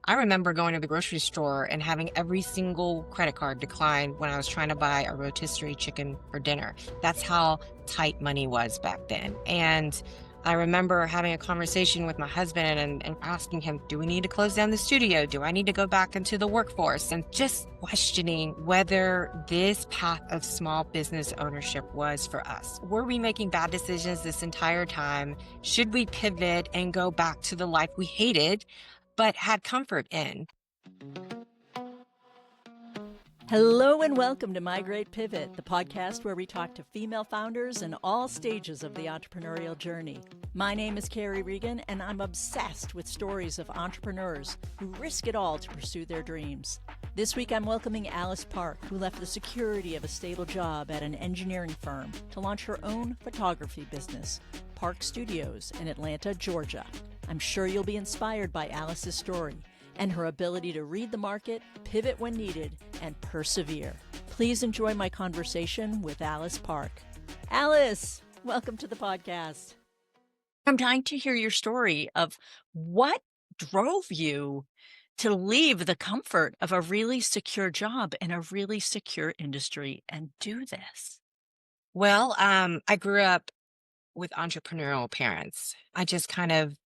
I remember going to the grocery store and having every single credit card decline when I was trying to buy a rotisserie chicken for dinner. That's how tight money was back then. And I remember having a conversation with my husband and asking him, do we need to close down the studio? Do I need to go back into the workforce? And just questioning whether this path of small business ownership was for us. Were we making bad decisions this entire time? Should we pivot and go back to the life we hated, but had comfort in? Hello and welcome to My Great Pivot, the podcast where we talk to female founders in all stages of the entrepreneurial journey. My name is Carrie Regan, and I'm obsessed with stories of entrepreneurs who risk it all to pursue their dreams. This week I'm welcoming Alice Park, who left the security of a stable job at an engineering firm to launch her own photography business, Park Studios in Atlanta, Georgia. I'm sure you'll be inspired by Alice's story and her ability to read the market, pivot when needed, and persevere. Please enjoy my conversation with Alice Park. Alice, welcome to the podcast. I'm dying to hear your story of what drove you to leave the comfort of a really secure job in a really secure industry and do this. Well, I grew up with entrepreneurial parents. I just kind of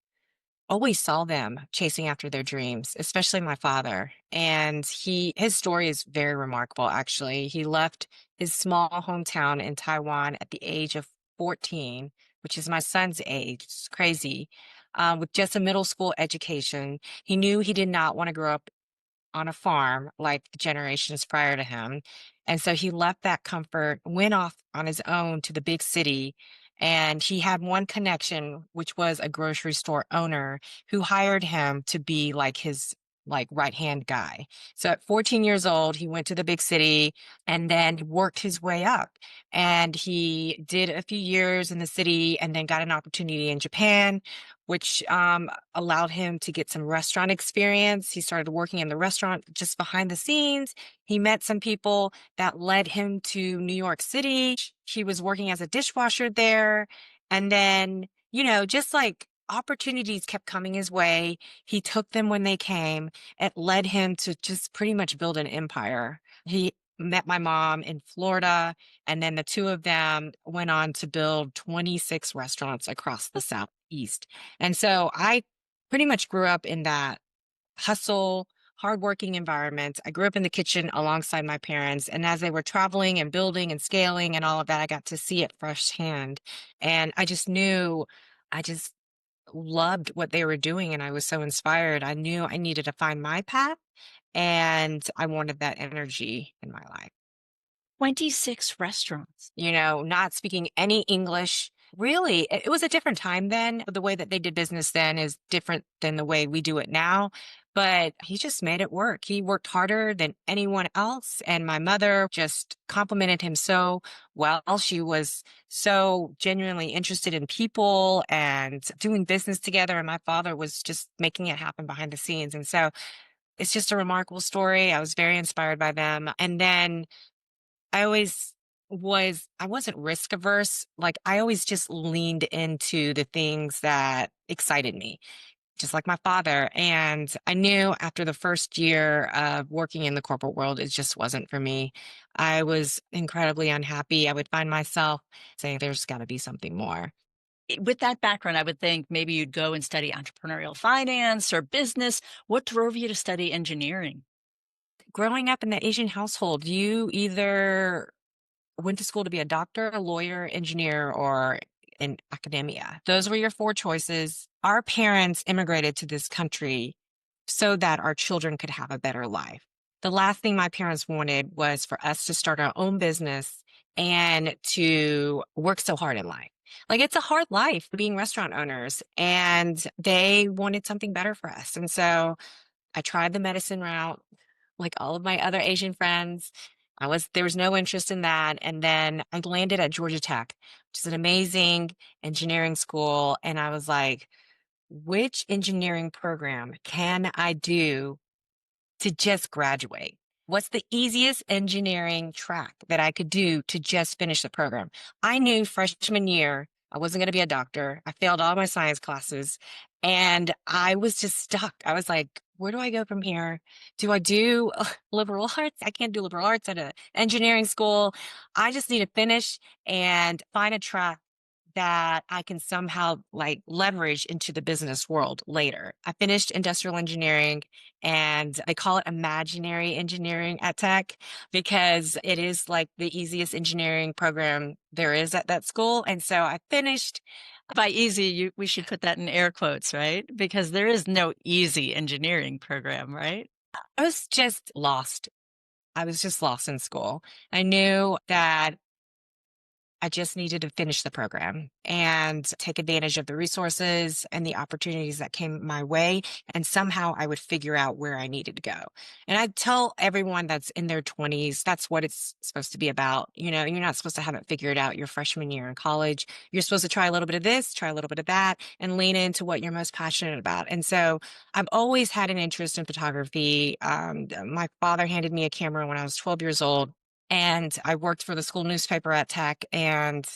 always saw them chasing after their dreams, especially my father. And his story is very remarkable, actually. He left his small hometown in Taiwan at the age of 14, which is my son's age. It's crazy. With just a middle school education. He knew he did not want to grow up on a farm like the generations prior to him. And so he left that comfort, went off on his own to the big city. And he had one connection, which was a grocery store owner who hired him to be like his right hand guy. So at 14 years old, he went to the big city and then worked his way up. And he did a few years in the city and then got an opportunity in Japan, which allowed him to get some restaurant experience. He started working in the restaurant just behind the scenes. He met some people that led him to New York City. He was working as a dishwasher there. And then, just like opportunities kept coming his way. He took them when they came. It led him to just pretty much build an empire. He met my mom in Florida, and then the two of them went on to build 26 restaurants across the Southeast. And so I pretty much grew up in that hustle, hardworking environment. I grew up in the kitchen alongside my parents. And as they were traveling and building and scaling and all of that, I got to see it firsthand. And I just knew I just loved what they were doing. And I was so inspired. I knew I needed to find my path, and I wanted that energy in my life. 26 restaurants. Not speaking any English. Really, it was a different time then. The way that they did business then is different than the way we do it now. But he just made it work. He worked harder than anyone else. And my mother just complimented him so well. She was so genuinely interested in people and doing business together. And my father was just making it happen behind the scenes. And so it's just a remarkable story. I was very inspired by them. And then I wasn't risk averse. Like I always just leaned into the things that excited me, just like my father. And I knew after the first year of working in the corporate world, it just wasn't for me. I was incredibly unhappy. I would find myself saying, there's got to be something more. With that background, I would think maybe you'd go and study entrepreneurial finance or business. What drove you to study engineering? Growing up in the Asian household, you either went to school to be a doctor, a lawyer, engineer, or in academia. Those were your four choices. Our parents immigrated to this country so that our children could have a better life. The last thing my parents wanted was for us to start our own business and to work so hard in life. Like it's a hard life being restaurant owners, and they wanted something better for us. And so I tried the medicine route like all of my other Asian friends. There was no interest in that. And then I landed at Georgia Tech, which is an amazing engineering school. And I was like, which engineering program can I do to just graduate? What's the easiest engineering track that I could do to just finish the program? I knew freshman year I wasn't going to be a doctor. I failed all my science classes and I was just stuck. I was like, where do I go from here? Do I do liberal arts? I can't do liberal arts at an engineering school. I just need to finish and find a track that I can somehow like leverage into the business world later. I finished industrial engineering and they call it imaginary engineering at Tech because it is like the easiest engineering program there is at that school. And so I finished. By easy, we should put that in air quotes, right? Because there is no easy engineering program, right? I was just lost. I was just lost in school. I knew that I just needed to finish the program and take advantage of the resources and the opportunities that came my way. And somehow I would figure out where I needed to go. And I tell everyone that's in their 20s, that's what it's supposed to be about. You're not supposed to have it figured out your freshman year in college. You're supposed to try a little bit of this, try a little bit of that, and lean into what you're most passionate about. And so I've always had an interest in photography. My father handed me a camera when I was 12 years old. And I worked for the school newspaper at Tech, and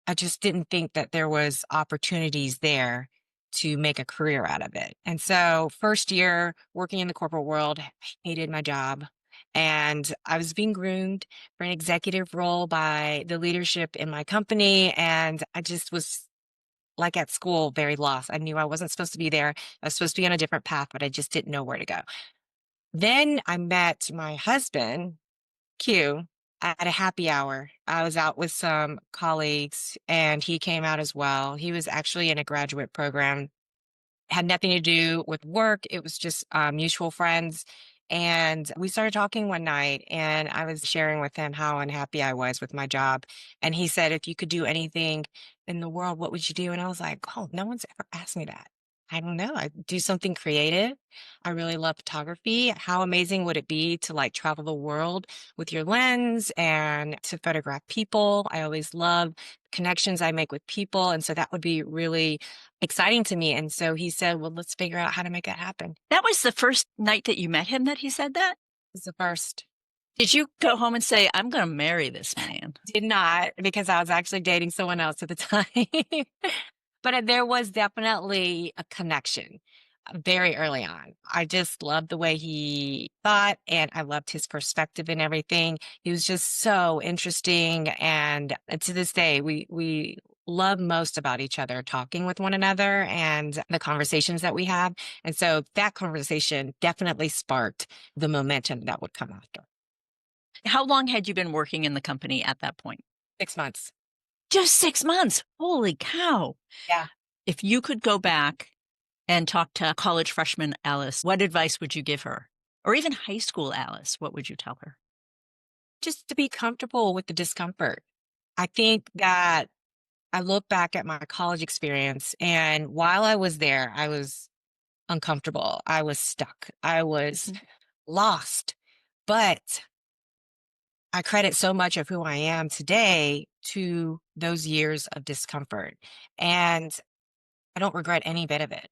I just didn't think that there was opportunities there to make a career out of it. And so first year working in the corporate world, I hated my job. And I was being groomed for an executive role by the leadership in my company. And I just was like at school, very lost. I knew I wasn't supposed to be there. I was supposed to be on a different path, but I just didn't know where to go. Then I met my husband Q at a happy hour. I was out with some colleagues and he came out as well. He was actually in a graduate program, had nothing to do with work. It was just mutual friends. And we started talking one night and I was sharing with him how unhappy I was with my job. And he said, if you could do anything in the world, what would you do? And I was like, oh, no one's ever asked me that. I don't know. I do something creative. I really love photography. How amazing would it be to like travel the world with your lens and to photograph people? I always love connections I make with people. And so that would be really exciting to me. And so he said, well, let's figure out how to make that happen. That was the first night that you met him that he said that? It's the first. Did you go home and say, I'm going to marry this man? Did not because I was actually dating someone else at the time. But there was definitely a connection very early on. I just loved the way he thought and I loved his perspective and everything. He was just so interesting. And to this day, we love most about each other talking with one another and the conversations that we have. And so that conversation definitely sparked the momentum that would come after. How long had you been working in the company at that point? 6 months. Just 6 months. Holy cow. Yeah. If you could go back and talk to college freshman Alice, what advice would you give her? Or even high school Alice, what would you tell her? Just to be comfortable with the discomfort. I think that I look back at my college experience, and while I was there, I was uncomfortable. I was stuck. I was Mhm. lost. But I credit so much of who I am today to those years of discomfort. And I don't regret any bit of it.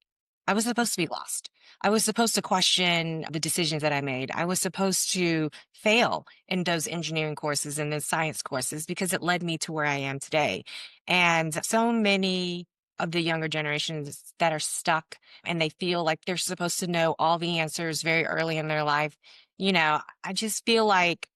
I was supposed to be lost. I was supposed to question the decisions that I made. I was supposed to fail in those engineering courses and the science courses because it led me to where I am today. And so many of the younger generations that are stuck and they feel like they're supposed to know all the answers very early in their life. I just feel like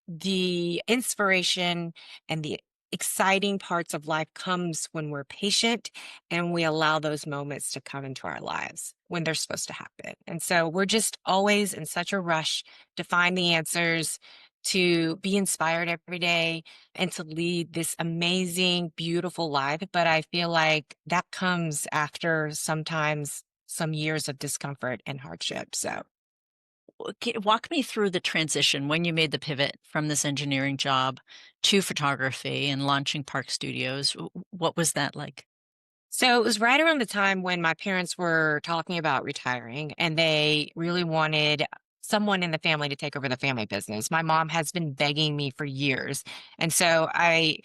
the inspiration and the exciting parts of life comes when we're patient and we allow those moments to come into our lives when they're supposed to happen. And so we're just always in such a rush to find the answers, to be inspired every day and to lead this amazing, beautiful life. But I feel like that comes after sometimes some years of discomfort and hardship. So Walk me through the transition when you made the pivot from this engineering job to photography and launching Park Studios. What was that like? So it was right around the time when my parents were talking about retiring and they really wanted someone in the family to take over the family business. My mom has been begging me for years. And so I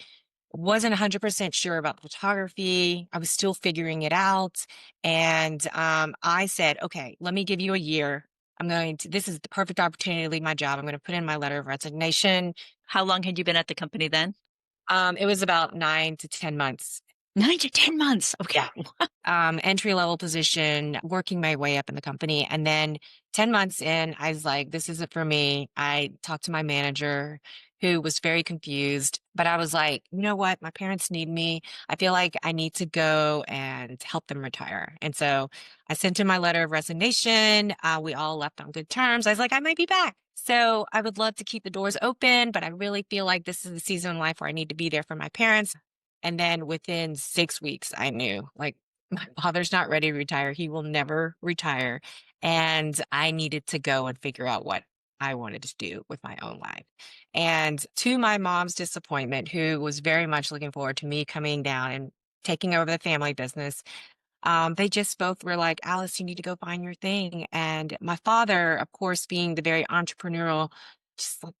wasn't 100% sure about photography. I was still figuring it out. And I said, okay, let me give you a year. This is the perfect opportunity to leave my job. I'm going to put in my letter of resignation. How long had you been at the company then? It was about 9 to 10 months. 9 to 10 months. Okay. Yeah. Entry level position, working my way up in the company. And then 10 months in, I was like, this isn't for me. I talked to my manager who was very confused, but I was like, you know what? My parents need me. I feel like I need to go and help them retire. And so I sent him my letter of resignation. We all left on good terms. I was like, I might be back. So I would love to keep the doors open, but I really feel like this is the season in life where I need to be there for my parents. And then within 6 weeks, I knew like my father's not ready to retire. He will never retire. And I needed to go and figure out what I wanted to do with my own life. And to my mom's disappointment, who was very much looking forward to me coming down and taking over the family business, they just both were like, Alice, you need to go find your thing. And my father, of course, being the very entrepreneurial, just like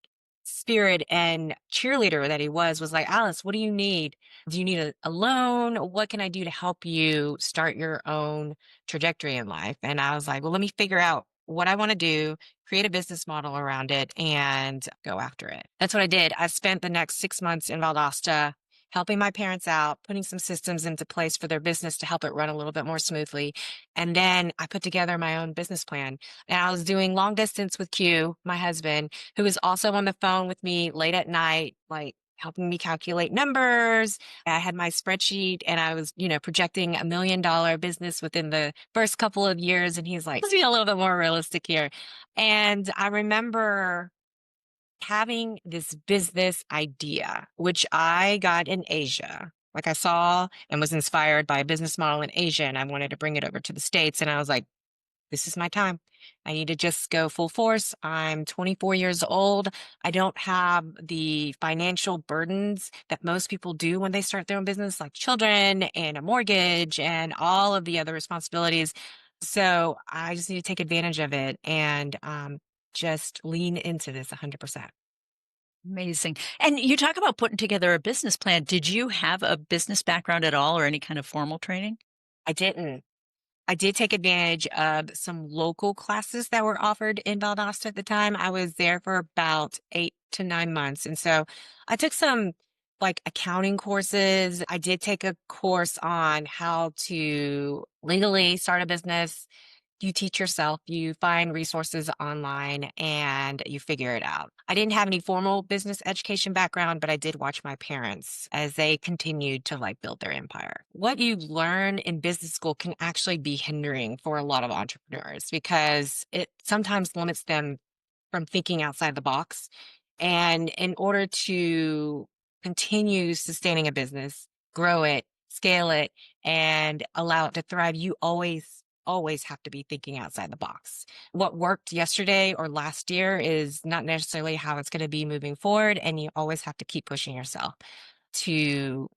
spirit and cheerleader that he was like, Alice, what do you need? Do you need a loan? What can I do to help you start your own trajectory in life? And I was like, well, let me figure out what I want to do, create a business model around it, and go after it. That's what I did. I spent the next 6 months in Valdosta helping my parents out, putting some systems into place for their business to help it run a little bit more smoothly. And then I put together my own business plan. And I was doing long distance with Q, my husband, who was also on the phone with me late at night, like helping me calculate numbers. I had my spreadsheet and I was, projecting $1 million business within the first couple of years. And he's like, let's be a little bit more realistic here. And I remember having this business idea, which I got in Asia. Like I saw and was inspired by a business model in Asia, and I wanted to bring it over to the States. And I was like, this is my time. I need to just go full force. I'm 24 years old. I don't have the financial burdens that most people do when they start their own business, like children and a mortgage and all of the other responsibilities. So I just need to take advantage of it and just lean into this 100%. Amazing. And you talk about putting together a business plan. Did you have a business background at all or any kind of formal training? I didn't. I did take advantage of some local classes that were offered in Valdosta at the time. I was there for about 8 to 9 months. And so I took some like accounting courses. I did take a course on how to legally start a business. You teach yourself, you find resources online and you figure it out. I didn't have any formal business education background, but I did watch my parents as they continued to like build their empire. What you learn in business school can actually be hindering for a lot of entrepreneurs because it sometimes limits them from thinking outside the box. And in order to continue sustaining a business, grow it, scale it, and allow it to thrive, you always have to be thinking outside the box. What worked yesterday or last year is not necessarily how it's going to be moving forward. And you always have to keep pushing yourself to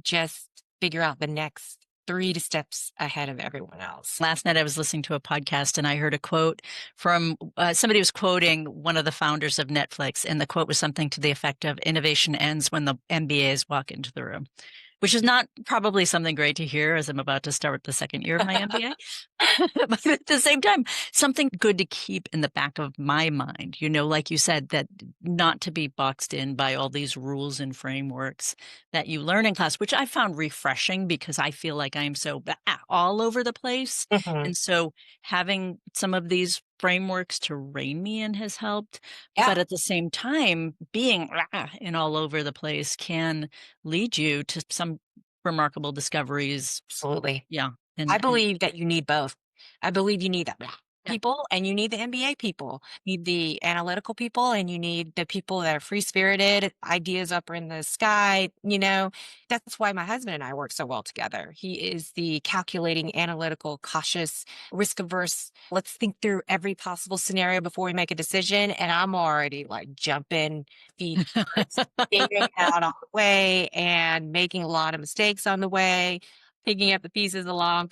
just figure out the next three to steps ahead of everyone else. Last night I was listening to a podcast and I heard a quote from somebody was quoting one of the founders of Netflix. And the quote was something to the effect of innovation ends when the MBAs walk into the room, which is not probably something great to hear as I'm about to start the second year of my MBA. But at the same time, something good to keep in the back of my mind, like you said, that not to be boxed in by all these rules and frameworks that you learn in class, which I found refreshing because I feel like I'm so all over the place. Mhm. And so having some of these frameworks to rein me in has helped. But Yeah, at the same time, being and all over the place can lead you to some remarkable discoveries. absolutely. Yeah. I And believe that you need both. I believe you need the yeah. people and you need the MBA people. You need the analytical people and you need the people that are free spirited, ideas up in the sky. That's why my husband and I work so well together. He is the calculating, analytical, cautious, risk averse. Let's think through every possible scenario before we make a decision. And I'm already like jumping feet first, figuring it out on the way and making a lot of mistakes on the way, picking up the pieces along,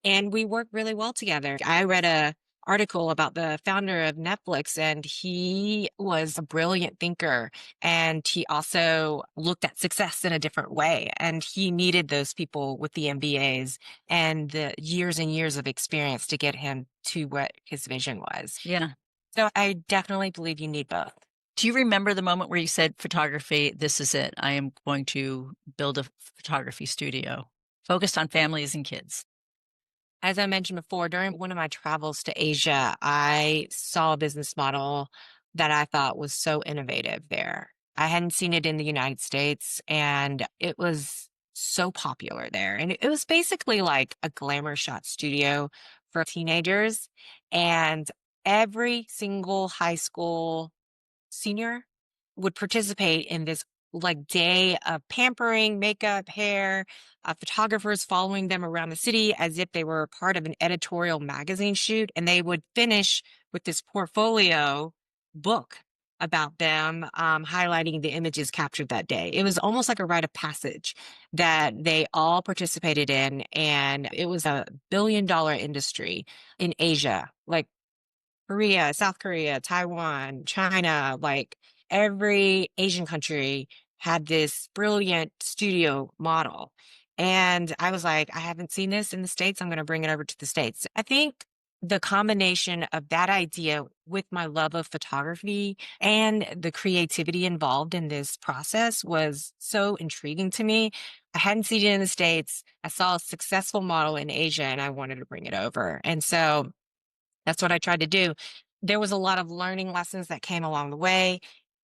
and we work really well together. I read a article about the founder of Netflix, and he was a brilliant thinker, and he also looked at success in a different way, and he needed those people with the MBAs and the years and years of experience to get him to what his vision was. Yeah. So I definitely believe you need both. Do you remember the moment where you said, photography, this is it? I am going to build a photography studio focused on families and kids. As I mentioned before, during one of my travels to Asia, I saw a business model that I thought was so innovative there. I hadn't seen it in the United States, and it was so popular there. And it was basically like a glamour shot studio for teenagers. And every single high school senior would participate in this like day of pampering, makeup, hair, photographers following them around the city as if they were part of an editorial magazine shoot. And they would finish with this portfolio book about them, highlighting the images captured that day. It was almost like a rite of passage that they all participated in. And it was a billion-dollar industry in Asia. Like Korea, South Korea, Taiwan, China, like every Asian country had this brilliant studio model. And I was like, I haven't seen this in the States. I'm going to bring it over to the States. I think the combination of that idea with my love of photography and the creativity involved in this process was so intriguing to me. I hadn't seen it in the States. I saw a successful model in Asia and I wanted to bring it over. And so that's what I tried to do. There was a lot of learning lessons that came along the way.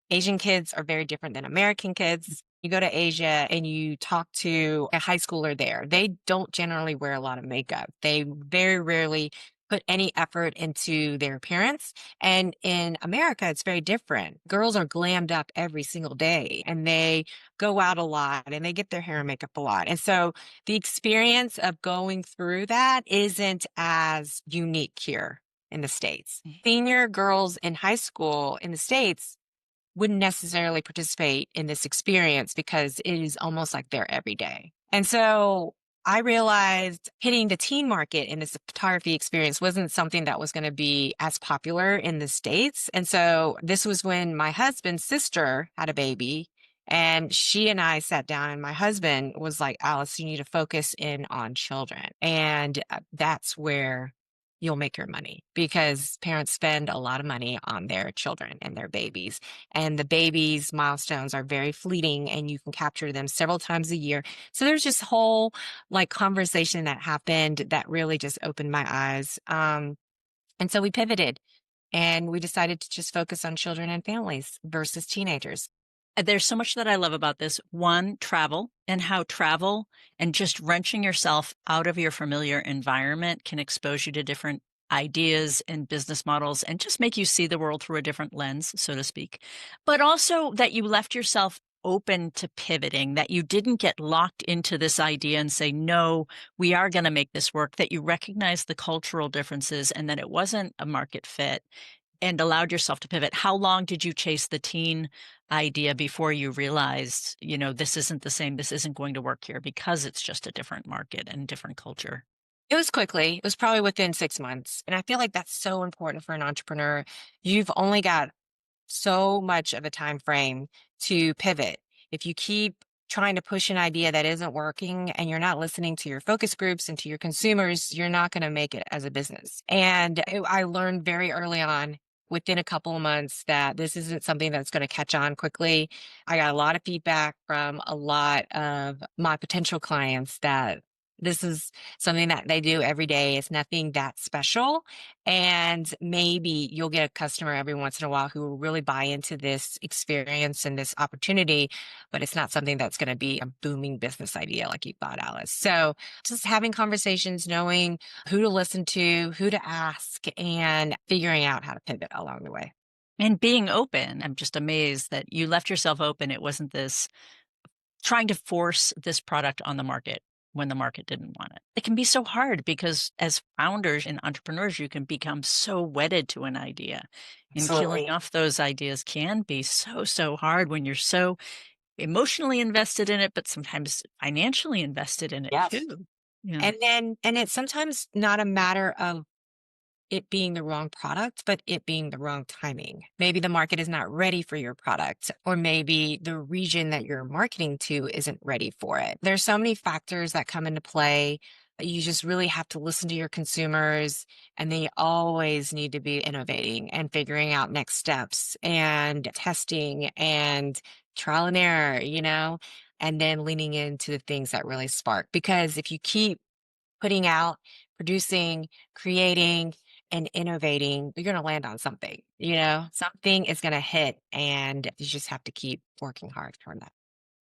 Asian kids are very different than American kids. You go to Asia and you talk to a high schooler there. They don't generally wear a lot of makeup. They very rarely put any effort into their appearance. And in America, it's very different. Girls are glammed up every single day and they go out a lot and they get their hair and makeup a lot. And so the experience of going through that isn't as unique here in the States. Senior girls in high school in the States wouldn't necessarily participate in this experience because it is almost like their everyday. And so I realized hitting the teen market in this photography experience wasn't something that was going to be as popular in the States. And so this was when my husband's sister had a baby. And she and I sat down, and my husband was like, Alice, you need to focus in on children. And that's where you'll make your money because parents spend a lot of money on their children and their babies. And the babies' milestones are very fleeting and you can capture them several times a year. So there's this whole like conversation that happened that really just opened my eyes. And so we pivoted and we decided to just focus on children and families versus teenagers. There's so much that I love about this. One, travel, and how travel and just wrenching yourself out of your familiar environment can expose you to different ideas and business models and just make you see the world through a different lens, so to speak. But also that you left yourself open to pivoting, that you didn't get locked into this idea and say, no, we are going to make this work, that you recognize the cultural differences and that it wasn't a market fit and allowed yourself to pivot. How long did you chase the teen idea before you realized, this isn't the same, this isn't going to work here because it's just a different market and different culture? It was quickly. It was probably within 6 months. And I feel like that's so important for an entrepreneur. You've only got so much of a time frame to pivot. If you keep trying to push an idea that isn't working and you're not listening to your focus groups and to your consumers, you're not going to make it as a business. And I learned very early on within a couple of months that this isn't something that's going to catch on quickly. I got a lot of feedback from a lot of my potential clients that this is something that they do every day. It's nothing that special. And maybe you'll get a customer every once in a while who will really buy into this experience and this opportunity, but it's not something that's going to be a booming business idea like you thought, Alice. So just having conversations, knowing who to listen to, who to ask, and figuring out how to pivot along the way. And being open, I'm just amazed that you left yourself open. It wasn't this trying to force this product on the market when the market didn't want it. It can be so hard because as founders and entrepreneurs, you can become so wedded to an idea. And killing Absolutely. off those ideas can be so, so hard when you're so emotionally invested in it, but sometimes financially invested in it Yes. too. Yeah. And it's sometimes not a matter of it being the wrong product, but it being the wrong timing. Maybe the market is not ready for your product, or maybe the region that you're marketing to isn't ready for it. There's so many factors that come into play, You just really have to listen to your consumers, and they always need to be innovating and figuring out next steps and testing and trial and error, and then leaning into the things that really spark. Because if you keep putting out, producing, creating, and innovating, you're going to land on something, something is going to hit, and you just have to keep working hard toward that.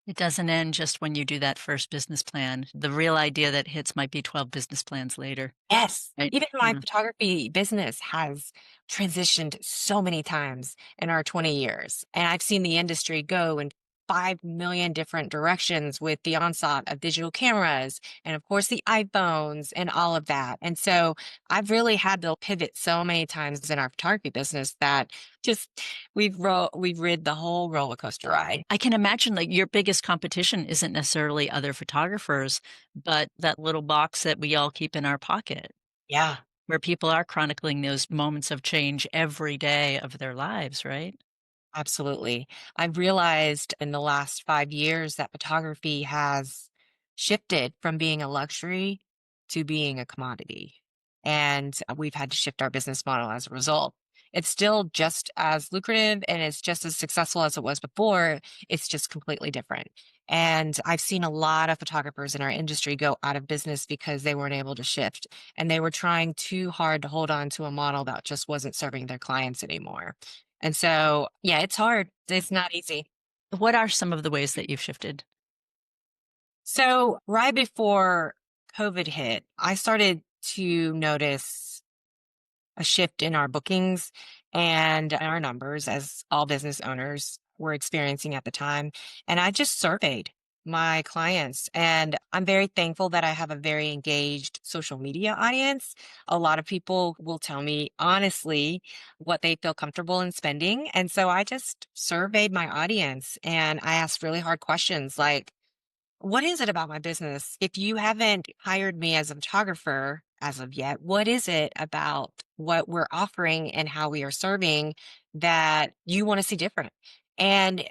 It doesn't end just when you do that first business plan. The real idea that hits might be 12 business plans later, Yes. right? Even my Yeah. photography business has transitioned so many times in our 20 years. And I've seen the industry go in 5 million different directions with the onslaught of digital cameras and, of course, the iPhones and all of that. And so I've really had to pivot so many times in our photography business that just we've rid the whole roller coaster ride. I can imagine like your biggest competition isn't necessarily other photographers, but that little box that we all keep in our pocket Yeah. where people are chronicling those moments of change every day of their lives, right? Absolutely. I've realized in the last 5 years that photography has shifted from being a luxury to being a commodity. And we've had to shift our business model as a result. It's still just as lucrative and it's just as successful as it was before. It's just completely different. And I've seen a lot of photographers in our industry go out of business because they weren't able to shift and they were trying too hard to hold on to a model that just wasn't serving their clients anymore. And so, yeah, it's hard. It's not easy. What are some of the ways that you've shifted? So, right before COVID hit, I started to notice a shift in our bookings and our numbers as all business owners were experiencing at the time. And I just surveyed my clients, and I'm very thankful that I have a very engaged social media audience. A lot of people will tell me honestly what they feel comfortable in spending. And so I just surveyed my audience and I asked really hard questions like, what is it about my business? If you haven't hired me as a photographer as of yet, what is it about what we're offering and how we are serving that you want to see different? And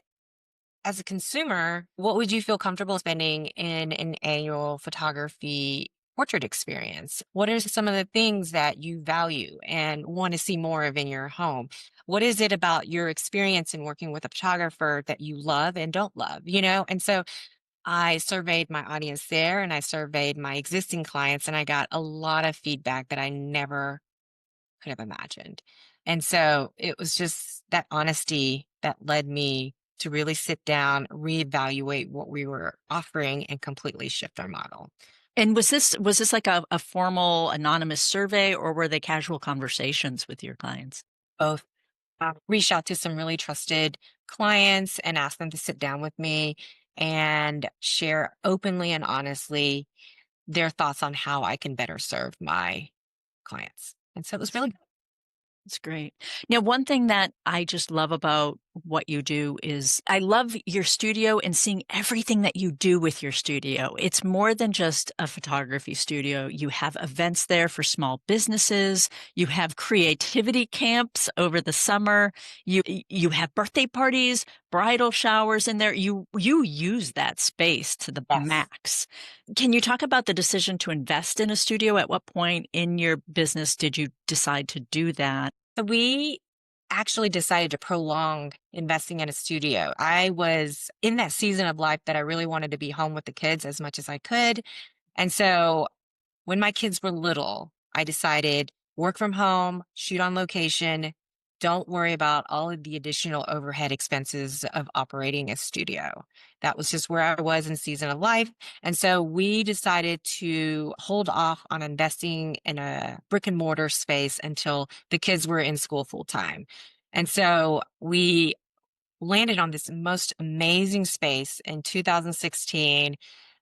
as a consumer, what would you feel comfortable spending in an annual photography portrait experience? What are some of the things that you value and want to see more of in your home? What is it about your experience in working with a photographer that you love and don't love? And so I surveyed my audience there and I surveyed my existing clients, and I got a lot of feedback that I never could have imagined. And so it was just that honesty that led me to really sit down, reevaluate what we were offering, and completely shift our model. And was this like a formal anonymous survey or were they casual conversations with your clients? Both reached out to some really trusted clients and asked them to sit down with me and share openly and honestly their thoughts on how I can better serve my clients. And so it was really That's great. Now, one thing that I just love about what you do is I love your studio and seeing everything that you do with your studio. It's more than just a photography studio. You have events there for small businesses. You have creativity camps over the summer. You have birthday parties, bridal showers in there. You use that space to the yes. max. Can you talk about the decision to invest in a studio? At what point in your business did you decide to do that? So we actually decided to prolong investing in a studio. I was in that season of life that I really wanted to be home with the kids as much as I could. And so when my kids were little, I decided work from home, shoot on location, don't worry about all of the additional overhead expenses of operating a studio. That was just where I was in season of life. And so we decided to hold off on investing in a brick and mortar space until the kids were in school full time. And so we landed on this most amazing space in 2016.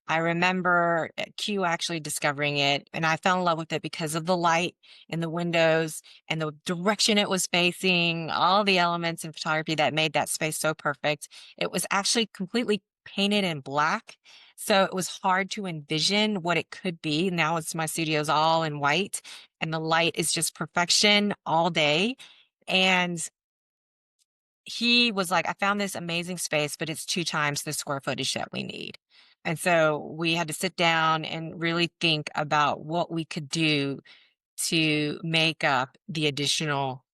I remember Q actually discovering it, and I fell in love with it because of the light in the windows and the direction it was facing, all the elements in photography that made that space so perfect. It was actually completely painted in black, so it was hard to envision what it could be. Now it's my studio's all in white, and the light is just perfection all day. And he was like, I found this amazing space, but it's 2 times the square footage that we need. And so we had to sit down and really think about what we could do to make up the additional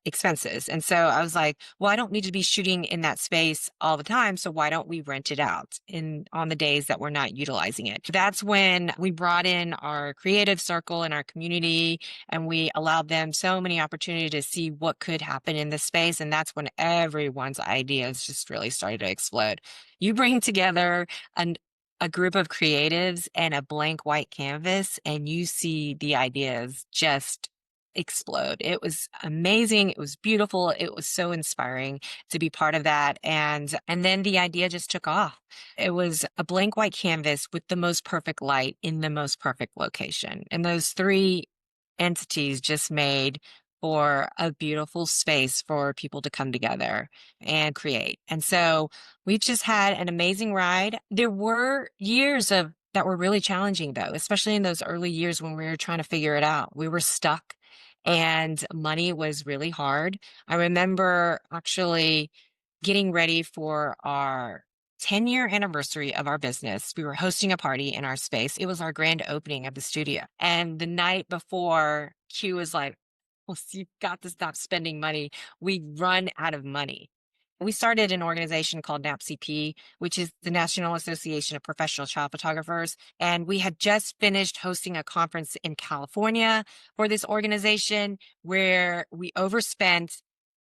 expenses. And so I was like, well, I don't need to be shooting in that space all the time. So why don't we rent it out in on the days that we're not utilizing it? That's when we brought in our creative circle and our community, and we allowed them so many opportunities to see what could happen in this space. And that's when everyone's ideas just really started to explode. You bring together an a group of creatives and a blank white canvas, and you see the ideas just explode. It was amazing. It was beautiful. It was so inspiring to be part of that. And then the idea just took off. It was a blank white canvas with the most perfect light in the most perfect location. And those three entities just made for a beautiful space for people to come together and create. And so we've just had an amazing ride. There were years of that were really challenging though, especially in those early years when we were trying to figure it out. We were stuck and money was really hard. I remember actually getting ready for our 10-year anniversary of our business. We were hosting a party in our space. It was our grand opening of the studio. And the night before, Q was like, well, you've got to stop spending money. We run out of money. We started an organization called NAPCP, which is the National Association of Professional Child Photographers. And we had just finished hosting a conference in California for this organization where we overspent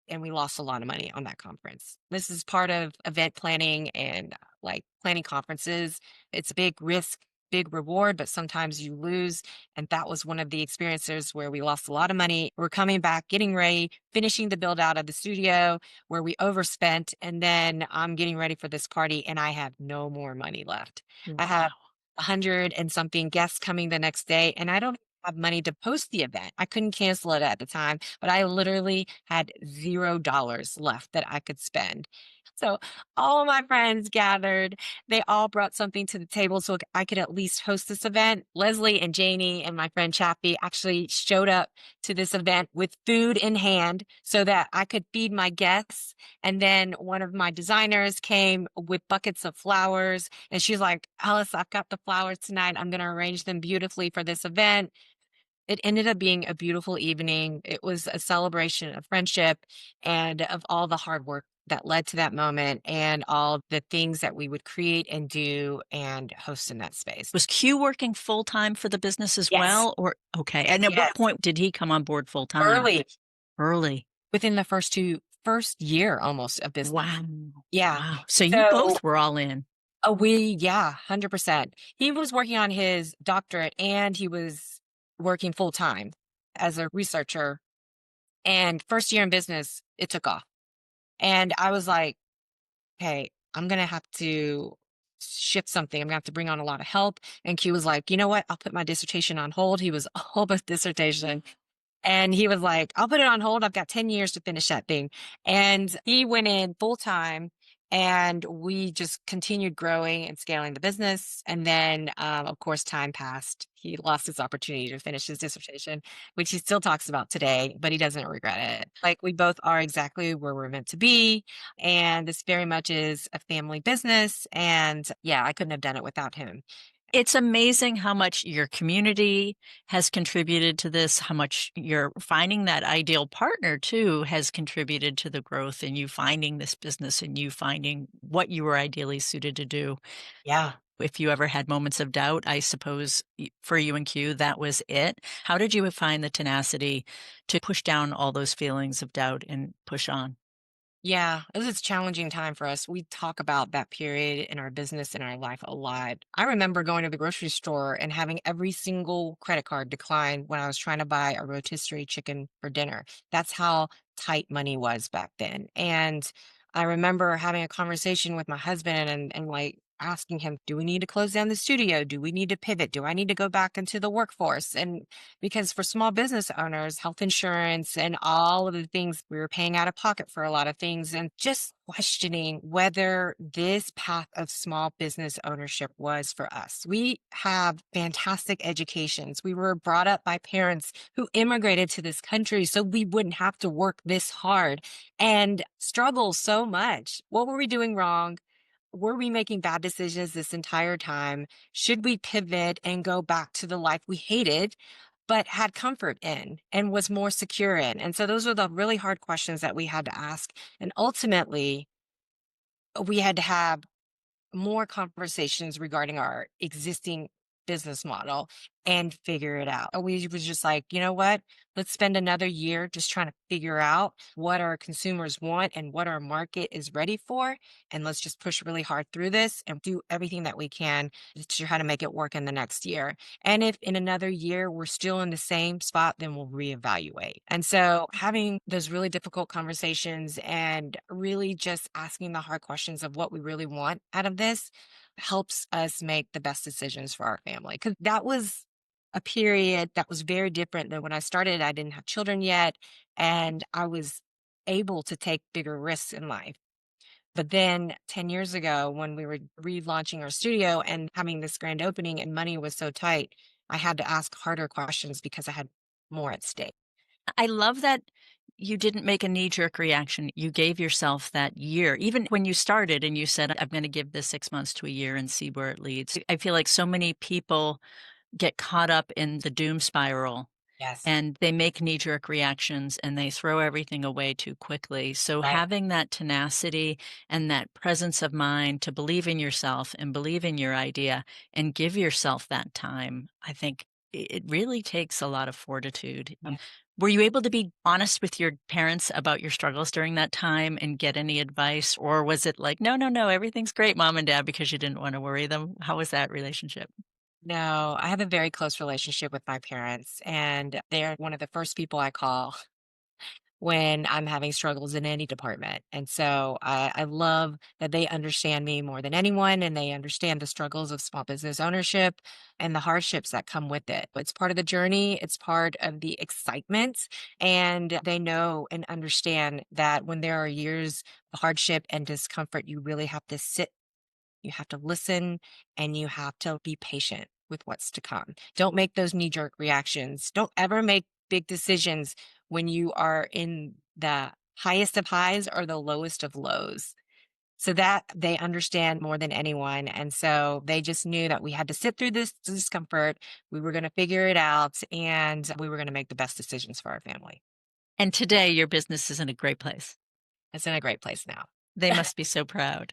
and we lost a lot of money on that conference. This is part of event planning and like planning conferences. It's a big risk, big reward, but sometimes you lose. And that was one of the experiences where we lost a lot of money. We're coming back, getting ready, finishing the build out of the studio where we overspent. And then I'm getting ready for this party and I have no more money left. I have Wow. 100 and something guests coming the next day, and I don't have money to post the event. I couldn't cancel it at the time, but I literally had $0 left that I could spend. So all of my friends gathered. They all brought something to the table so I could at least host this event. Leslie and Janie and my friend Chappie actually showed up to this event with food in hand so that I could feed my guests. And then one of my designers came with buckets of flowers, and she's like, Alice, I've got the flowers tonight. I'm going to arrange them beautifully for this event. It ended up being a beautiful evening. It was a celebration of friendship and of all the hard work that led to that moment and all the things that we would create and do and host in that space. Was Q working full time for the business as Yes. well? Or okay. And at what Yes. point did he come on board full time? Early, Early. within the first year almost of business. Wow. Yeah. Wow. So you So both were all in. yeah, 100%. He was working on his doctorate and he was working full time as a researcher. And first year in business, it took off. And I was like, "Hey, I'm gonna have to shift something. I'm gonna have to bring on a lot of help." And Q was like, "You know what? I'll put my dissertation on hold." He was all about dissertation. And he was like, I'll put it on hold. I've got 10 years to finish that thing. And he went in full time and we just continued growing and scaling the business. And then, of course, time passed. He lost his opportunity to finish his dissertation, which he still talks about today, but he doesn't regret it. Like we both are exactly where we're meant to be. And this very much is a family business. And yeah, I couldn't have done it without him. It's amazing how much your community has contributed to this, how much you're finding that ideal partner too has contributed to the growth and you finding this business and you finding what you were ideally suited to do. Yeah. If you ever had moments of doubt, I suppose for you and Q, that was it. How did you find the tenacity to push down all those feelings of doubt and push on? Yeah, it was a challenging time for us. We talk about that period in our business and our life a lot. I remember going to the grocery store and having every single credit card decline when I was trying to buy a rotisserie chicken for dinner. That's how tight money was back then. And I remember having a conversation with my husband and like asking him, do we need to close down the studio? Do we need to pivot? Do I need to go back into the workforce? And because for small business owners, health insurance and all of the things we were paying out of pocket for a lot of things, and just questioning whether this path of small business ownership was for us. We have fantastic educations. We were brought up by parents who immigrated to this country so we wouldn't have to work this hard and struggle so much. What were we doing wrong? were we making bad decisions this entire time? Should we pivot and go back to the life we hated, but had comfort in and was more secure in? And so those were the really hard questions that we had to ask. And ultimately, we had to have more conversations regarding our existing business model and figure it out. We was just like, you know what? Let's spend another year just trying to figure out what our consumers want and what our market is ready for. And let's just push really hard through this and do everything that we can to try to make it work in the next year. And if in another year we're still in the same spot, then we'll reevaluate. And so having those really difficult conversations and really just asking the hard questions of what we really want out of this helps us make the best decisions for our family. Because that was a period that was very different than when I started. I didn't have children yet, and I was able to take bigger risks in life. But then 10 years ago, when we were relaunching our studio and having this grand opening and money was so tight, I had to ask harder questions because I had more at stake. I love that you didn't make a knee jerk reaction. You gave yourself that year. Even when you started and you said, I'm going to give this 6 months to a year and see where it leads. I feel like so many people get caught up in the doom spiral Yes. and they make knee jerk reactions and they throw everything away too quickly. So, Right. having that tenacity and that presence of mind to believe in yourself and believe in your idea and give yourself that time, I think it really takes a lot of fortitude. Were you able to be honest with your parents about your struggles during that time and get any advice? Or was it like, no, no, no, everything's great, mom and dad, because you didn't want to worry them? How was that relationship? No, I have a very close relationship with my parents, and they're one of the first people I call when I'm having struggles in any department. And so I love that they understand me more than anyone, and they understand the struggles of small business ownership and the hardships that come with it. It's part of the journey, it's part of the excitement. And they know and understand that when there are years of hardship and discomfort, you really have to sit, you have to listen, and you have to be patient with what's to come. Don't make those knee jerk reactions. Don't ever make big decisions when you are in the highest of highs or the lowest of lows. So that they understand more than anyone. And so they just knew that we had to sit through this discomfort. We were going to figure it out and we were going to make the best decisions for our family. And today, your business is in a great place. It's in a great place now. They must be so proud.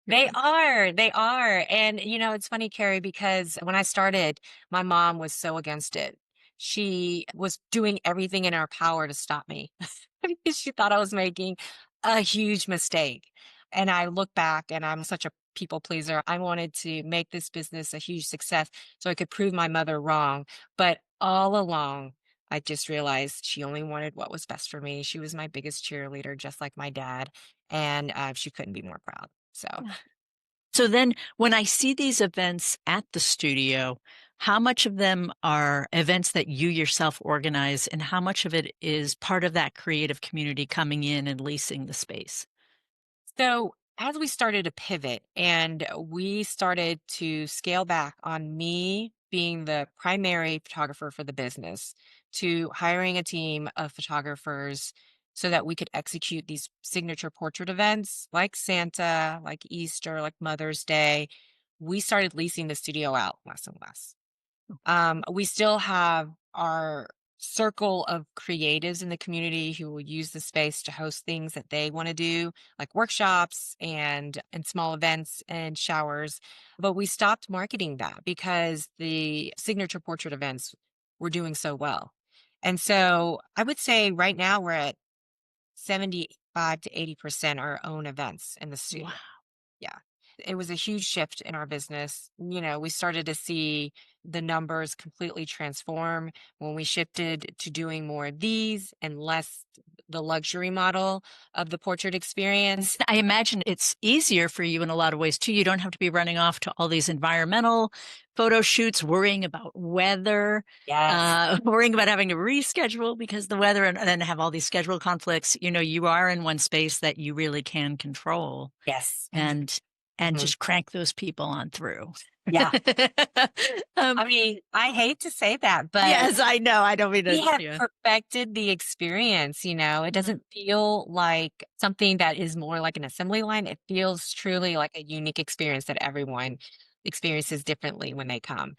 They are, and, it's funny, Carrie, because when I started, my mom was so against it. She was doing everything in her power to stop me because she thought I was making a huge mistake, and I look back, and I'm such a people pleaser. I wanted to make this business a huge success so I could prove my mother wrong, but all along, I just realized she only wanted what was best for me. She was my biggest cheerleader, just like my dad, and, she couldn't be more proud, so So then when I see these events at the studio, how much of them are events that you yourself organize and how much of it is part of that creative community coming in and leasing the space? So, as we started to pivot and we started to scale back on me being the primary photographer for the business to hiring a team of photographers so that we could execute these signature portrait events like Santa, like Easter, like Mother's Day, we started leasing the studio out less and less. We still have our circle of creatives in the community who will use the space to host things that they want to do, like workshops and small events and showers. But we stopped marketing that because the signature portrait events were doing so well. And so I would say right now we're at 75 to 80% our own events in the Wow. studio. Yeah. It was a huge shift in our business. We started to see the numbers completely transform when we shifted to doing more of these and less the luxury model of the portrait experience. I imagine it's easier for you in a lot of ways too. You don't have to be running off to all these environmental photo shoots, worrying about weather, Yes. worrying about having to reschedule because the weather and then have all these schedule conflicts. You are in one space that you really can control. Yes. And And and Mhm. just crank those people on through. Yeah. um, I mean, I hate to say that, but yes, I know. I don't mean we to. have Yeah. perfected the experience, you know? It Mhm. doesn't feel like something that is more like an assembly line. It feels truly like a unique experience that everyone experiences differently when they come.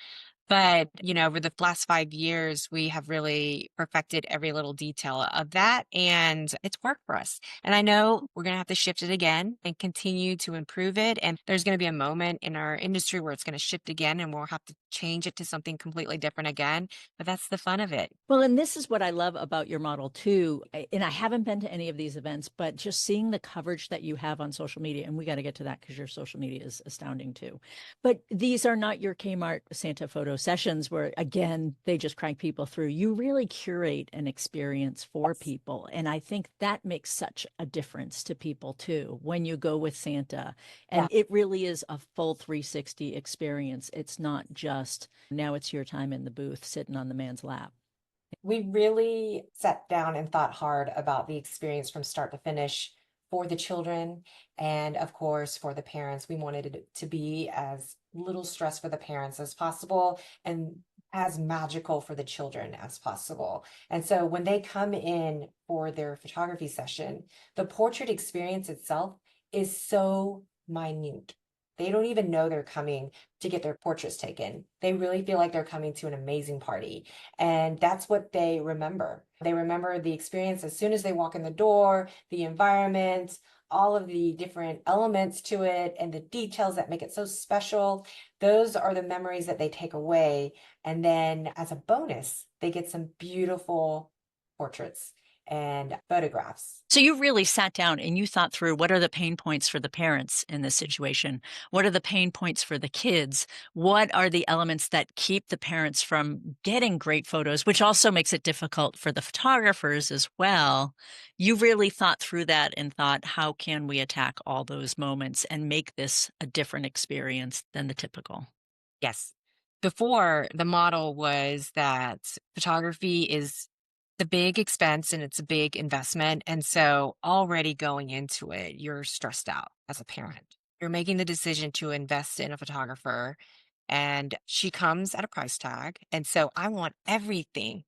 But, you know, over the last 5 years, we have really perfected every little detail of that, and it's worked for us. And I know we're gonna have to shift it again and continue to improve it, and there's gonna be a moment in our industry where it's gonna shift again, and we'll have to change it to something completely different again, but that's the fun of it. Well, and this is what I love about your model too. And I haven't been to any of these events, but just seeing the coverage that you have on social media, and we got to get to that because your social media is astounding too. But these are not your Kmart Santa photo sessions where, again, they just crank people through. You really curate an experience for Yes. people. And I think that makes such a difference to people too when you go with Santa. Yeah. And it really is a full 360 experience. It's not just now it's your time in the booth sitting on the man's lap. We really sat down and thought hard about the experience from start to finish for the children and, of course, for the parents. We wanted it to be as little stress for the parents as possible and as magical for the children as possible. And so when they come in for their photography session, the portrait experience itself is so minute. They don't even know they're coming to get their portraits taken. They really feel like they're coming to an amazing party. And that's what they remember. They remember the experience as soon as they walk in the door, the environment, all of the different elements to it, and the details that make it so special. Those are the memories that they take away. And then, as a bonus, they get some beautiful portraits and photographs. So you really sat down and you thought through what are the pain points for the parents in this situation? What are the pain points for the kids? What are the elements that keep the parents from getting great photos, which also makes it difficult for the photographers as well? You really thought through that and thought, how can we attack all those moments and make this a different experience than the typical? Yes. Before, the model was that photography is the big expense and it's a big investment. And so, already going into it, you're stressed out as a parent. You're making the decision to invest in a photographer, and she comes at a price tag. And so, I want everything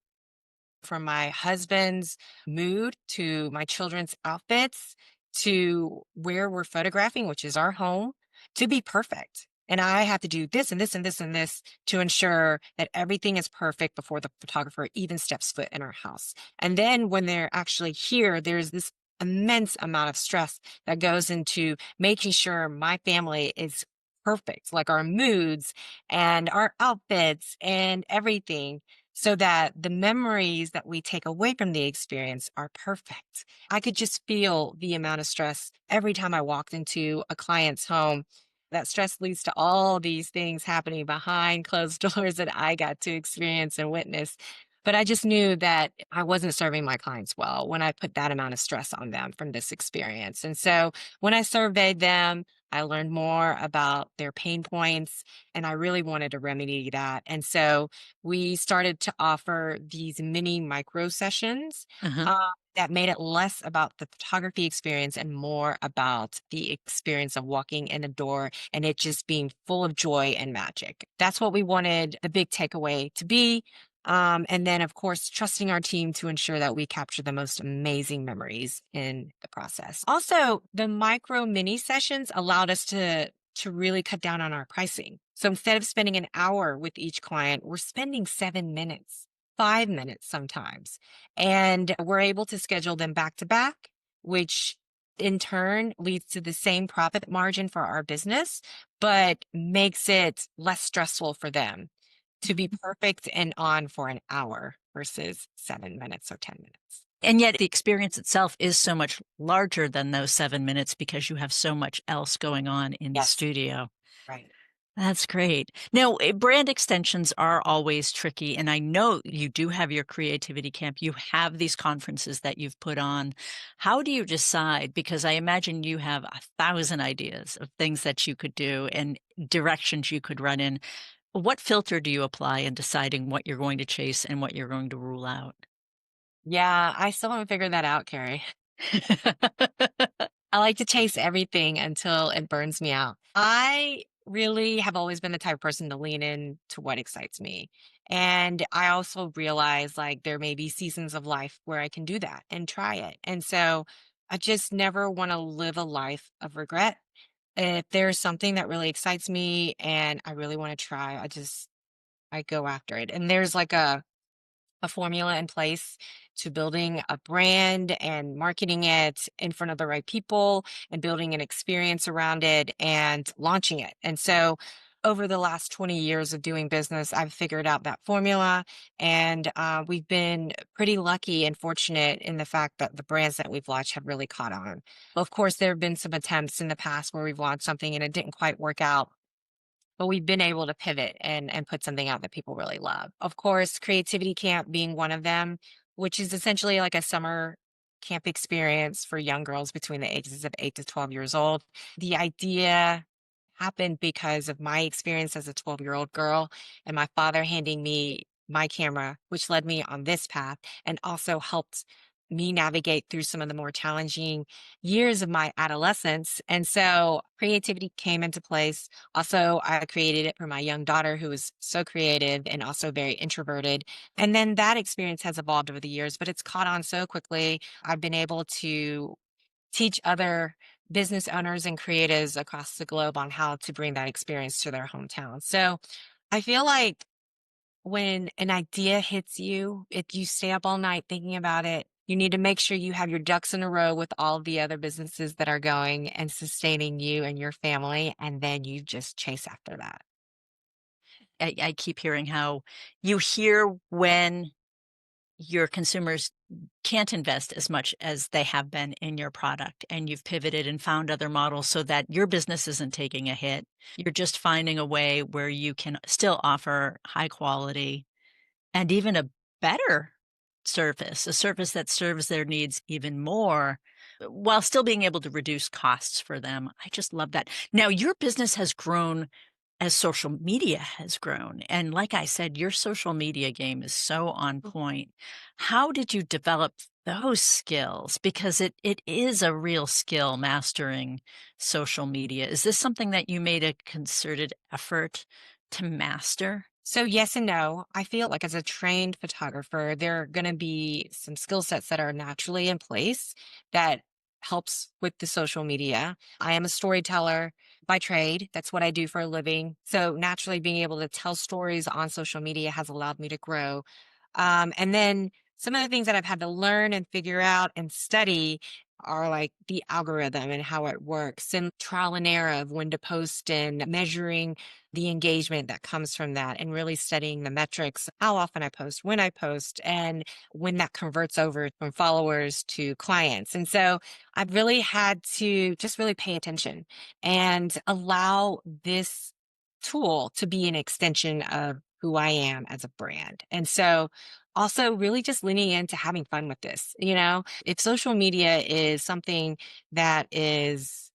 from my husband's mood to my children's outfits to where we're photographing, which is our home, to be perfect. And I have to do this and this and this and this to ensure that everything is perfect before the photographer even steps foot in our house. And then when they're actually here, there's this immense amount of stress that goes into making sure my family is perfect, like our moods and our outfits and everything, so that the memories that we take away from the experience are perfect. I could just feel the amount of stress every time I walked into a client's home. That stress leads to all these things happening behind closed doors that I got to experience and witness. But I just knew that I wasn't serving my clients well when I put that amount of stress on them from this experience. And so when I surveyed them, I learned more about their pain points, and I really wanted to remedy that. And so we started to offer these mini micro sessions Uh-huh. that made it less about the photography experience and more about the experience of walking in the door and it just being full of joy and magic. That's what we wanted the big takeaway to be. And then, of course, trusting our team to ensure that we capture the most amazing memories in the process. Also, the micro mini sessions allowed us to really cut down on our pricing. So instead of spending an hour with each client, we're spending 7 minutes, 5 minutes sometimes. And we're able to schedule them back to back, which in turn leads to the same profit margin for our business, but makes it less stressful for them to be perfect and on for an hour versus 7 minutes or 10 minutes. And yet the experience itself is so much larger than those 7 minutes because you have so much else going on in the Yes, studio. right. That's great. Now, brand extensions are always tricky, and I know you do have your creativity camp. You have these conferences that you've put on. How do you decide? Because I imagine you have 1,000 ideas of things that you could do and directions you could run in. What filter do you apply in deciding what you're going to chase and what you're going to rule out? Yeah, I still haven't figured that out, Carrie. I like to chase everything until it burns me out. I really have always been the type of person to lean in to what excites me. And I also realize like there may be seasons of life where I can do that and try it. And so I just never want to live a life of regret. If there's something that really excites me and I really want to try, I go after it. And there's like a formula in place to building a brand and marketing it in front of the right people and building an experience around it and launching it. And so over the last 20 years of doing business, I've figured out that formula. And we've been pretty lucky and fortunate in the fact that the brands that we've launched have really caught on. Of course, there have been some attempts in the past where we've launched something and it didn't quite work out, but we've been able to pivot and put something out that people really love. Of course, creativity camp being one of them, which is essentially like a summer camp experience for young girls between the ages of 8 to 12 years old. The idea happened because of my experience as a 12-year-old girl and my father handing me my camera, which led me on this path and also helped me navigate through some of the more challenging years of my adolescence. And so creativity came into place. Also, I created it for my young daughter who was so creative and also very introverted. And then that experience has evolved over the years, but it's caught on so quickly. I've been able to teach other business owners and creatives across the globe on how to bring that experience to their hometown. So I feel like when an idea hits you, if you stay up all night thinking about it, you need to make sure you have your ducks in a row with all the other businesses that are going and sustaining you and your family, and then you just chase after that. I keep hearing how you hear when your consumers can't invest as much as they have been in your product, and you've pivoted and found other models so that your business isn't taking a hit. You're just finding a way where you can still offer high quality and even a better service, a service that serves their needs even more, while still being able to reduce costs for them. I just love that. Now, your business has grown as social media has grown. And like I said, your social media game is so on point. How did you develop those skills? Because it is a real skill mastering social media. Is this something that you made a concerted effort to master? So, yes and no. I feel like as a trained photographer, there are going to be some skill sets that are naturally in place that helps with the social media. I am a storyteller by trade. That's what I do for a living. So, naturally, being able to tell stories on social media has allowed me to grow. And then some of the things that I've had to learn and figure out and study are like the algorithm and how it works and trial and error of when to post and measuring the engagement that comes from that and really studying the metrics, how often I post, when I post, and when that converts over from followers to clients. And so I've really had to just really pay attention and allow this tool to be an extension of who I am as a brand. And so also really just leaning into having fun with this. If social media is something that is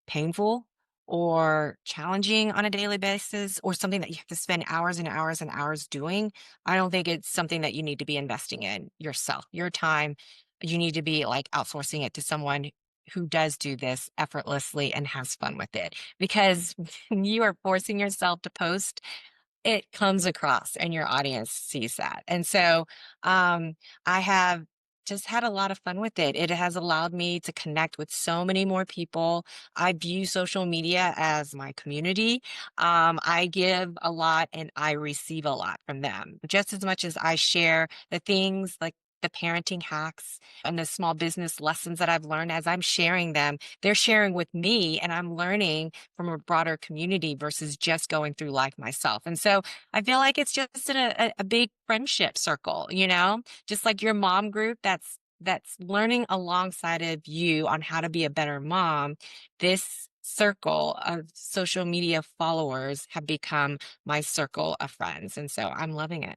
painful or challenging on a daily basis or something that you have to spend hours and hours and hours doing, I don't think it's something that you need to be investing in yourself, your time. You need to be like outsourcing it to someone who does do this effortlessly and has fun with it. Because when you are forcing yourself to post, it comes across and your audience sees that. And so, I have just had a lot of fun with it. It has allowed me to connect with so many more people. I view social media as my community. I give a lot and I receive a lot from them. Just as much as I share the things like the parenting hacks and the small business lessons that I've learned as I'm sharing them, they're sharing with me and I'm learning from a broader community versus just going through life myself. And so I feel like it's just in a big friendship circle, just like your mom group that's learning alongside of you on how to be a better mom. This circle of social media followers have become my circle of friends. And so I'm loving it.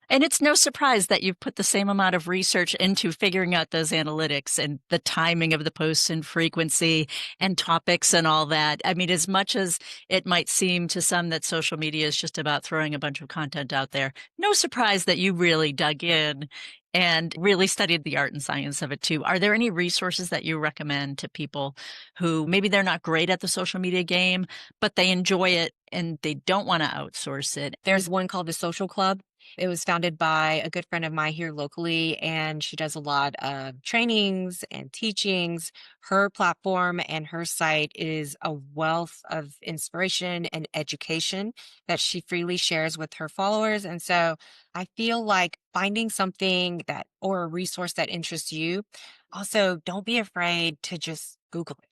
And it's no surprise that you've put the same amount of research into figuring out those analytics and the timing of the posts and frequency and topics and all that. I mean, as much as it might seem to some that social media is just about throwing a bunch of content out there, no surprise that you really dug in and really studied the art and science of it too. Are there any resources that you recommend to people who maybe they're not great at the social media game, but they enjoy it and they don't want to outsource it? There's one called the Social Club. It was founded by a good friend of mine here locally, and she does a lot of trainings and teachings. Her platform and her site is a wealth of inspiration and education that she freely shares with her followers. And so I feel like finding something that or a resource that interests you, also don't be afraid to just Google it.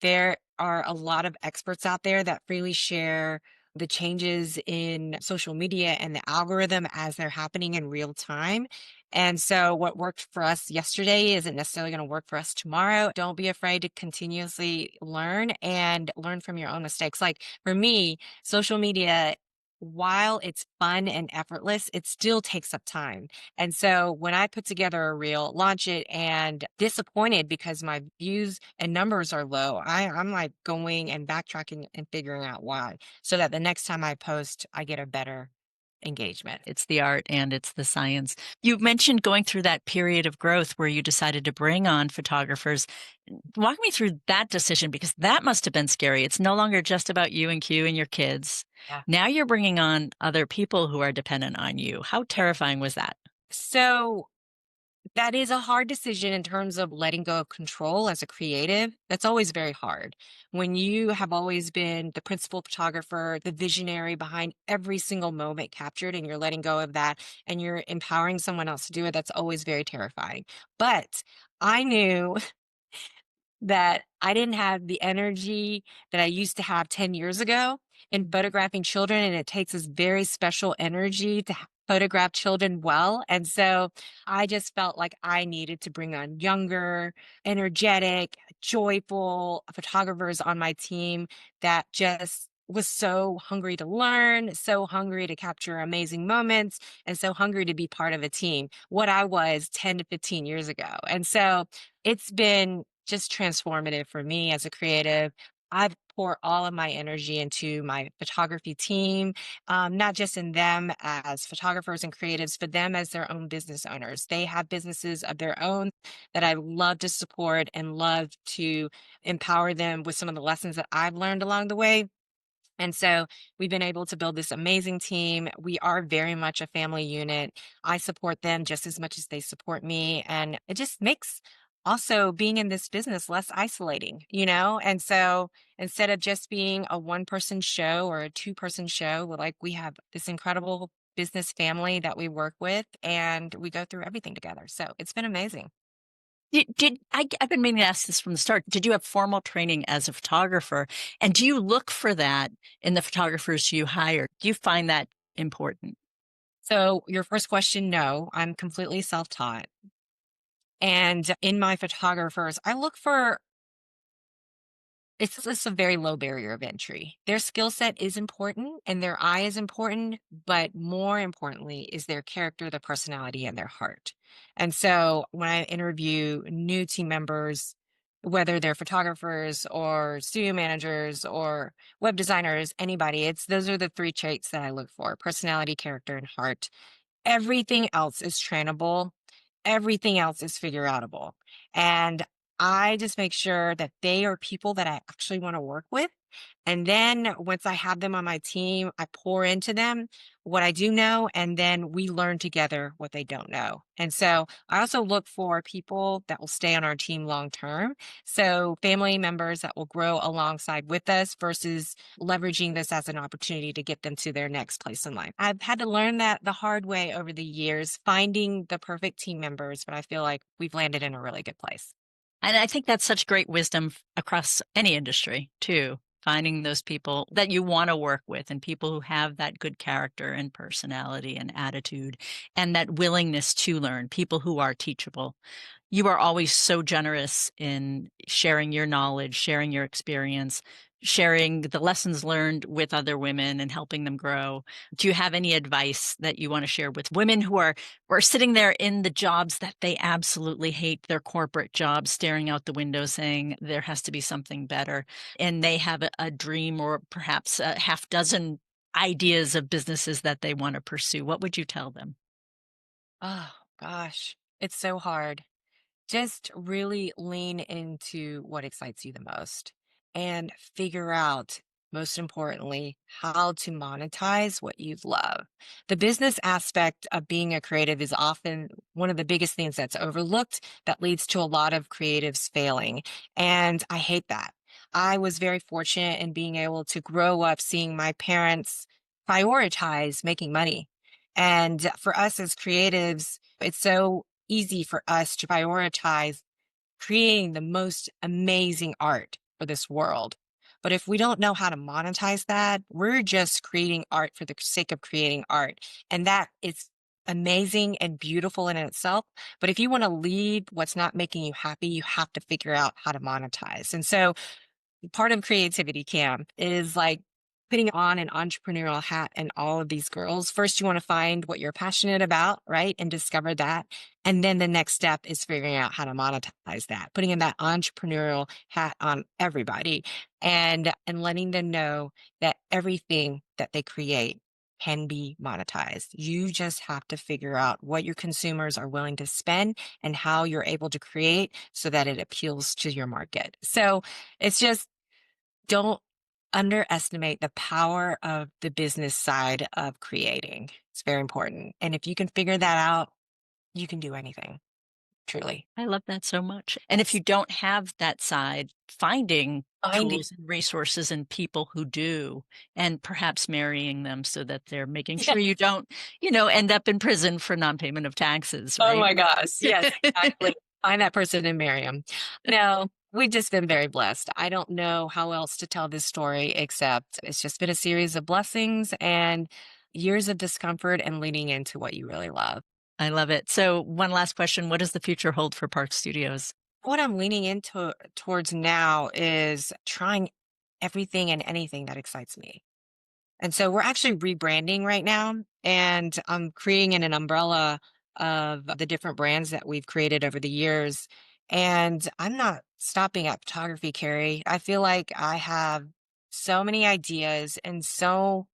There are a lot of experts out there that freely share the changes in social media and the algorithm as they're happening in real time. And so, what worked for us yesterday isn't necessarily going to work for us tomorrow. Don't be afraid to continuously learn and learn from your own mistakes. Like for me, social media, while it's fun and effortless, it still takes up time. And so when I put together a reel, launch it, and disappointed because my views and numbers are low, I'm like going and backtracking and figuring out why, so that the next time I post, I get a better engagement. It's the art and it's the science. You mentioned going through that period of growth where you decided to bring on photographers. Walk me through that decision because that must have been scary. It's no longer just about you and Q and your kids. Yeah. Now you're bringing on other people who are dependent on you. How terrifying was that? So that is a hard decision in terms of letting go of control as a creative. That's always very hard. When you have always been the principal photographer, the visionary behind every single moment captured, and you're letting go of that and you're empowering someone else to do it, that's always very terrifying. But I knew that I didn't have the energy that I used to have 10 years ago in photographing children, and it takes this very special energy to photograph children well. And so I just felt like I needed to bring on younger, energetic, joyful photographers on my team that just was so hungry to learn, so hungry to capture amazing moments, and so hungry to be part of a team, what I was 10 to 15 years ago. And so it's been just transformative for me as a creative. I've poured all of my energy into my photography team, not just in them as photographers and creatives, but them as their own business owners. They have businesses of their own that I love to support and love to empower them with some of the lessons that I've learned along the way. And so we've been able to build this amazing team. We are very much a family unit. I support them just as much as they support me. And it just makes also being in this business less isolating, you know? And so instead of just being a one person show or a two-person show, like we have this incredible business family that we work with and we go through everything together. So it's been amazing. I've been meaning to ask this from the start. Did you have formal training as a photographer? And do you look for that in the photographers you hire? Do you find that important? So your first question, no, I'm completely self-taught. And in my photographers, I look for it's a very low barrier of entry. Their skill set is important and their eye is important, but more importantly is their character, their personality, and their heart. And so when I interview new team members, whether they're photographers or studio managers or web designers, anybody, it's those are the three traits that I look for: personality, character, and heart. Everything else is trainable. Everything else is figure outable. And I just make sure that they are people that I actually want to work with. And then once I have them on my team, I pour into them what I do know, and then we learn together what they don't know. And so I also look for people that will stay on our team long term. So family members that will grow alongside with us versus leveraging this as an opportunity to get them to their next place in life. I've had to learn that the hard way over the years, finding the perfect team members, but I feel like we've landed in a really good place. And I think that's such great wisdom across any industry, too. Finding those people that you want to work with and people who have that good character and personality and attitude and that willingness to learn, people who are teachable. You are always so generous in sharing your knowledge, sharing your experience, sharing the lessons learned with other women and helping them grow. Do you have any advice that you want to share with women who are sitting there in the jobs that they absolutely hate, their corporate jobs, staring out the window saying there has to be something better, and they have a dream or perhaps a half dozen ideas of businesses that they want to pursue? What would you tell them? Oh, gosh, it's so hard. Just really lean into what excites you the most and figure out, most importantly, how to monetize what you love. The business aspect of being a creative is often one of the biggest things that's overlooked that leads to a lot of creatives failing. And I hate that. I was very fortunate in being able to grow up seeing my parents prioritize making money. And for us as creatives, it's so easy for us to prioritize creating the most amazing art for this world. But if we don't know how to monetize that, we're just creating art for the sake of creating art. And that is amazing and beautiful in itself. But if you want to leave what's not making you happy, you have to figure out how to monetize. And so part of creativity camp is like putting on an entrepreneurial hat and all of these girls. First, you want to find what you're passionate about, right? And discover that. And then the next step is figuring out how to monetize that, putting in that entrepreneurial hat on everybody and letting them know that everything that they create can be monetized. You just have to figure out what your consumers are willing to spend and how you're able to create so that it appeals to your market. So it's just don't underestimate the power of the business side of creating. It's very important. And if you can figure that out, you can do anything, truly. I love that so much. And if Yes. you don't have that side, finding Finding, tools and resources and people who do, and perhaps marrying them so that they're making yeah. sure you don't, end up in prison for non-payment of taxes, Oh right? my gosh. Yes, exactly. Find that person and marry him. No, we've just been very blessed. I don't know how else to tell this story except it's just been a series of blessings and years of discomfort and leading into what you really love. I love it. So one last question. What does the future hold for Park Studios? What I'm leaning into towards now is trying everything and anything that excites me. And so we're actually rebranding right now, and I'm creating an umbrella of the different brands that we've created over the years. And I'm not stopping at photography, Carrie. I feel like I have so many ideas and so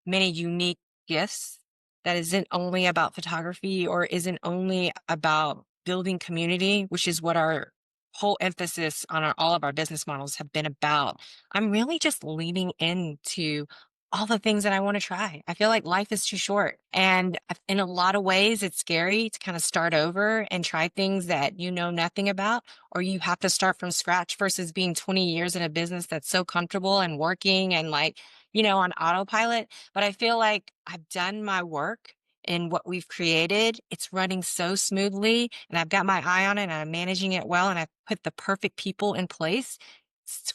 many unique gifts that isn't only about photography or isn't only about building community, which is what our whole emphasis on all of our business models have been about. I'm really just leaning into all the things that I want to try. I feel like life is too short. And in a lot of ways, it's scary to kind of start over and try things that you know nothing about, or you have to start from scratch versus being 20 years in a business that's so comfortable and working and like, on autopilot. But I feel like I've done my work in what we've created. It's running so smoothly and I've got my eye on it and I'm managing it well. And I've put the perfect people in place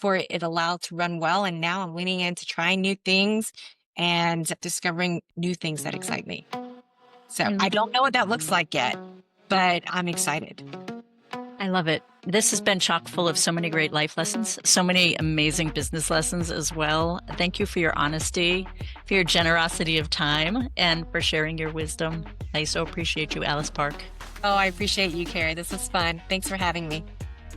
for it allowed to run well. And now I'm leaning into trying new things and discovering new things that excite me. So I I love don't know what that looks like yet, but I'm excited. I love it. This has been chock full of so many great life lessons, so many amazing business lessons as well. Thank you for your honesty, for your generosity of time, and for sharing your wisdom. I so appreciate you, Alice Park. Oh, I appreciate you, Carrie. This was fun. Thanks for having me.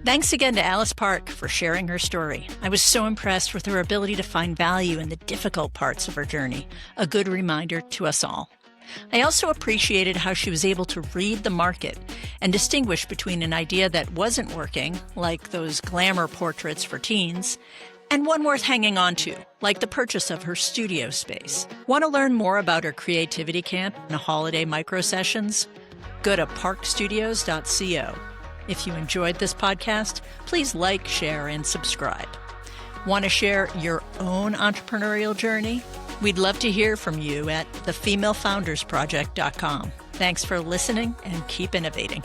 Thanks again to Alice Park for sharing her story. I was so impressed with her ability to find value in the difficult parts of her journey, a good reminder to us all. I also appreciated how she was able to read the market and distinguish between an idea that wasn't working, like those glamour portraits for teens, and one worth hanging on to, like the purchase of her studio space. Want to learn more about her creativity camp and holiday micro sessions? Go to parkstudios.co. If you enjoyed this podcast, please like, share, and subscribe. Want to share your own entrepreneurial journey? We'd love to hear from you at thefemalefoundersproject.com. Thanks for listening and keep innovating.